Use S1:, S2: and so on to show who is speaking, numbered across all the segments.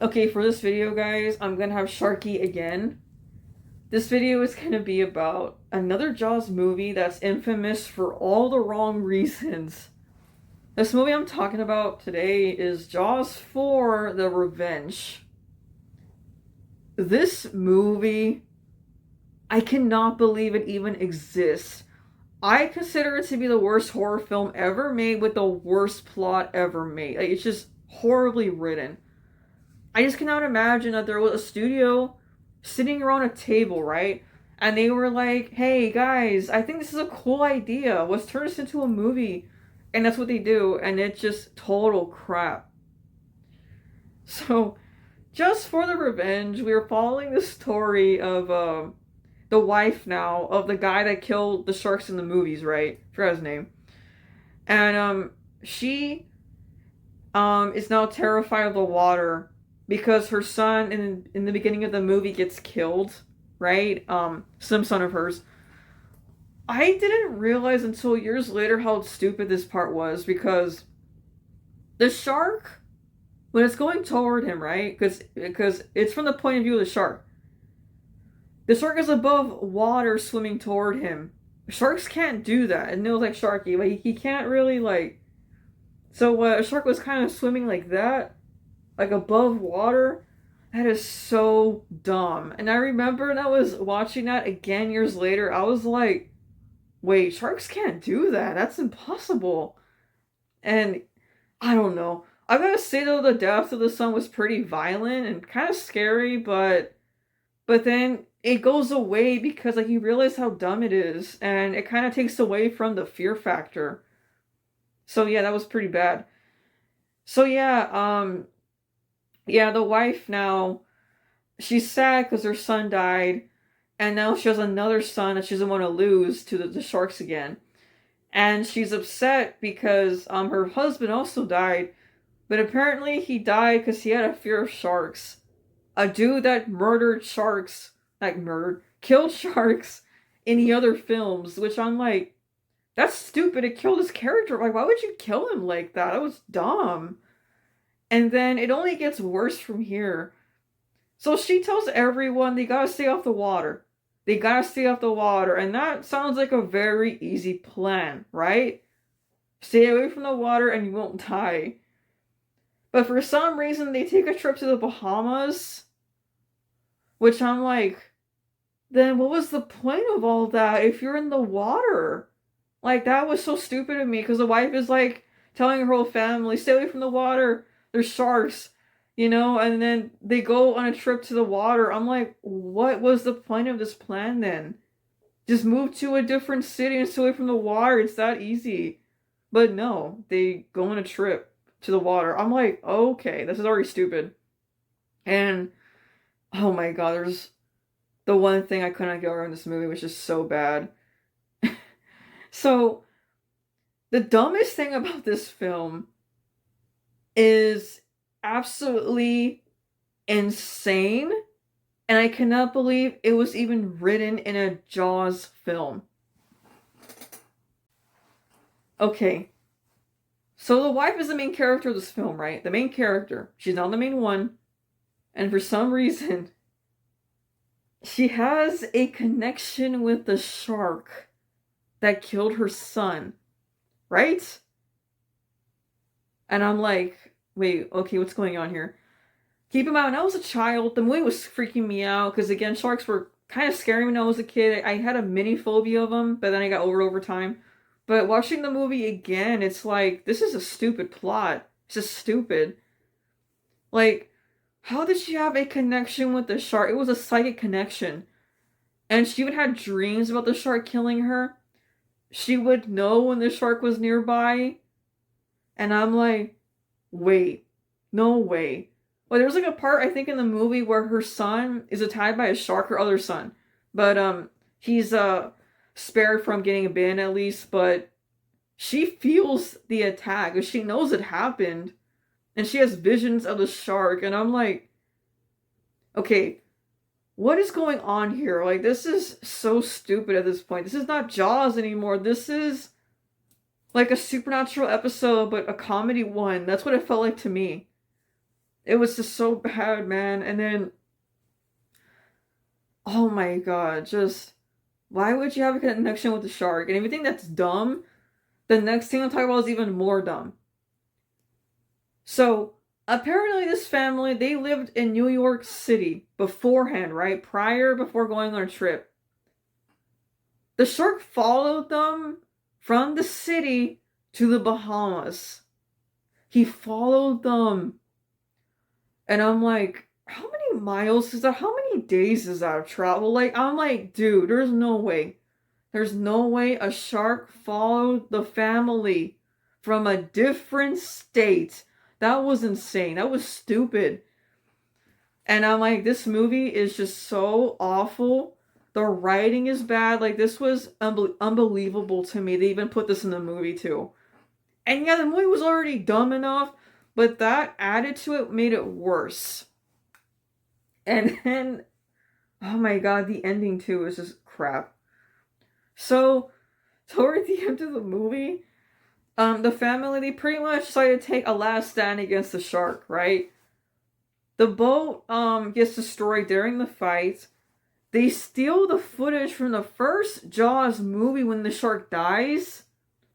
S1: Okay, for this video, guys, I'm gonna have Sharky again. This video is gonna be about another Jaws movie that's infamous for all the wrong reasons. This movie I'm talking about today is Jaws 4: The Revenge. This movie, I cannot believe it even exists. I consider it to be the worst horror film ever made with the worst plot ever made. Like, it's just horribly written. I just cannot imagine that there was a studio sitting around a table, right? And they were like, hey guys, I think this is a cool idea. Let's turn this into a movie. And that's what they do, and it's just total crap. So, just for the revenge, we are following the story of the wife now of the guy that killed the sharks in the movies, right? Forgot his name. And she is now terrified of the water because her son in the beginning of the movie gets killed, right? Some son of hers. I didn't realize until years later how stupid this part was because the shark, when it's going toward him, right? Because it's from the point of view of the shark. The shark is above water swimming toward him. Sharks can't do that. And it was like Sharky, but he can't really like. So a shark was kind of swimming like that, like above water. That is so dumb. And I remember when I was watching that again years later, I was like, wait, sharks can't do that. That's impossible. And I don't know. I gotta say though, the death of the son was pretty violent and kind of scary, but then it goes away because like you realize how dumb it is, and it kind of takes away from the fear factor. So yeah, that was pretty bad. So yeah, the wife now, she's sad because her son died, and now she has another son that she doesn't want to lose to the sharks again. And she's upset because her husband also died, but apparently he died because he had a fear of sharks. A dude that murdered sharks, like murdered, killed sharks in the other films, which I'm like, that's stupid. It killed his character. Like, why would you kill him like that? That was dumb. And then it only gets worse from here. So she tells everyone they gotta stay off the water. They gotta stay off the water. And that sounds like a very easy plan, right? Stay away from the water and you won't die. But for some reason, they take a trip to the Bahamas, which I'm like, then what was the point of all that if you're in the water? Like, that was so stupid of me because the wife is like telling her whole family, stay away from the water. There's sharks, and then they go on a trip to the water. I'm like, what was the point of this plan then? Just move to a different city and stay away from the water. It's that easy. But no, they go on a trip to the water. I'm like, okay, this is already stupid. And oh my god, there's the one thing I couldn't get over in this movie, which is so bad. So, the dumbest thing about this film is absolutely insane, and I cannot believe it was even written in a Jaws film. Okay, so the wife is the main character of this film, right? The main character. She's not the main one, and for some reason, she has a connection with the shark that killed her son, right? And I'm like, wait, okay, what's going on here? Keep in mind, when I was a child, the movie was freaking me out because, again, sharks were kind of scary when I was a kid. I had a mini phobia of them, but then I got over time. But watching the movie again, it's like, this is a stupid plot. It's just stupid. Like, how did she have a connection with the shark? It was a psychic connection. And she would have dreams about the shark killing her. She would know when the shark was nearby. And I'm like, wait, no way. Well, there's like a part I think in the movie where her son is attacked by a shark, her other son, but he's spared from getting bitten at least. But she feels the attack, she knows it happened, and she has visions of the shark. And I'm like, okay, what is going on here? Like, this is so stupid at this point. This is not Jaws anymore. This is like a supernatural episode, but a comedy one. That's what it felt like to me. It was just so bad, man. And then, oh my god, just why would you have a connection with the shark? And everything that's dumb, the next thing I'm talking about is even more dumb. So apparently this family, they lived in New York City beforehand, right? Before going on a trip. The shark followed them from the city to the Bahamas. He followed them. And I'm like, how many miles is that? How many days is that of travel? Like, I'm like, dude, there's no way. There's no way a shark followed the family from a different state. That was insane. That was stupid. And I'm like, this movie is just so awful. The writing is bad. Like, this was unbelievable to me. They even put this in the movie, too. And yeah, the movie was already dumb enough, but that added to it made it worse. And then, oh my god, the ending, too, is just crap. So, toward the end of the movie, the family, they pretty much decided to take a last stand against the shark, right? The boat, gets destroyed during the fight. They steal the footage from the first Jaws movie when the shark dies,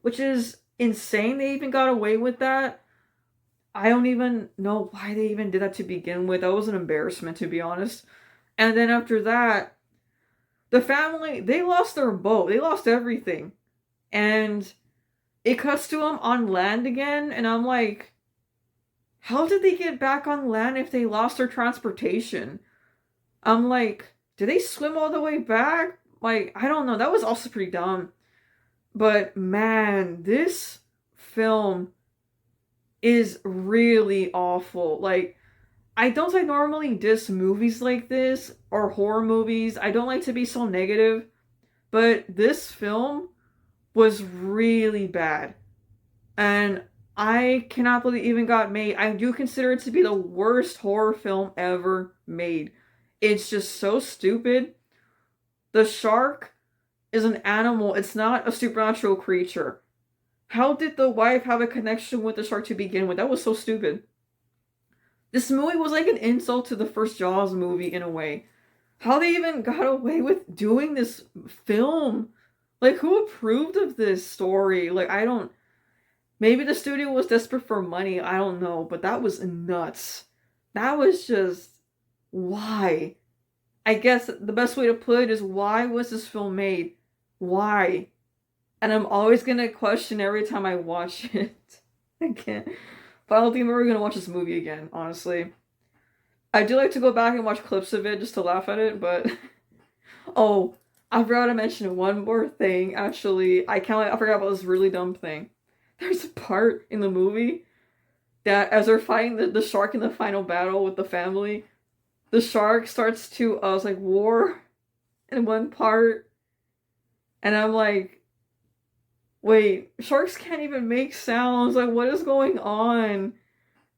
S1: which is insane. They even got away with that. I don't even know why they even did that to begin with. That was an embarrassment, to be honest. And then after that, the family, they lost their boat. They lost everything. And it cuts to them on land again, and I'm like, how did they get back on land if they lost their transportation? I'm like, did they swim all the way back? Like, I don't know. That was also pretty dumb. But man, this film is really awful. Like, I don't like normally diss movies like this or horror movies. I don't like to be so negative. But this film was really bad. And I cannot believe it even got made. I do consider it to be the worst horror film ever made. It's just so stupid. The shark is an animal. It's not a supernatural creature. How did the wife have a connection with the shark to begin with? That was so stupid. This movie was like an insult to the first Jaws movie in a way. How they even got away with doing this film? Like, who approved of this story? Like, I don't... Maybe the studio was desperate for money. I don't know. But that was nuts. That was just... Why? I guess the best way to put it is, why was this film made? Why? And I'm always gonna question every time I watch it. I can't. But I don't think I'm ever gonna watch this movie again, honestly. I do like to go back and watch clips of it just to laugh at it, but... Oh, I forgot to mention one more thing, actually. I forgot about this really dumb thing. There's a part in the movie that as they're fighting the shark in the final battle with the family, the shark starts to, war in one part. And I'm like, wait, sharks can't even make sounds. Like, what is going on?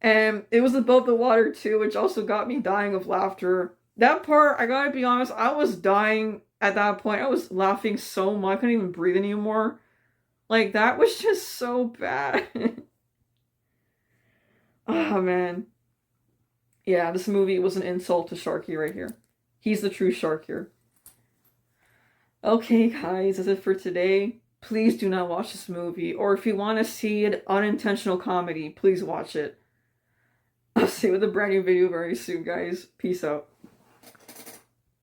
S1: And it was above the water too, which also got me dying of laughter. That part, I gotta be honest, I was dying at that point. I was laughing so much, I couldn't even breathe anymore. Like, that was just so bad. Oh, man. Yeah, this movie was an insult to Sharky right here. He's the true shark here. Okay, guys, that's it for today. Please do not watch this movie. Or if you want to see an unintentional comedy, please watch it. I'll see you with a brand new video very soon, guys. Peace out.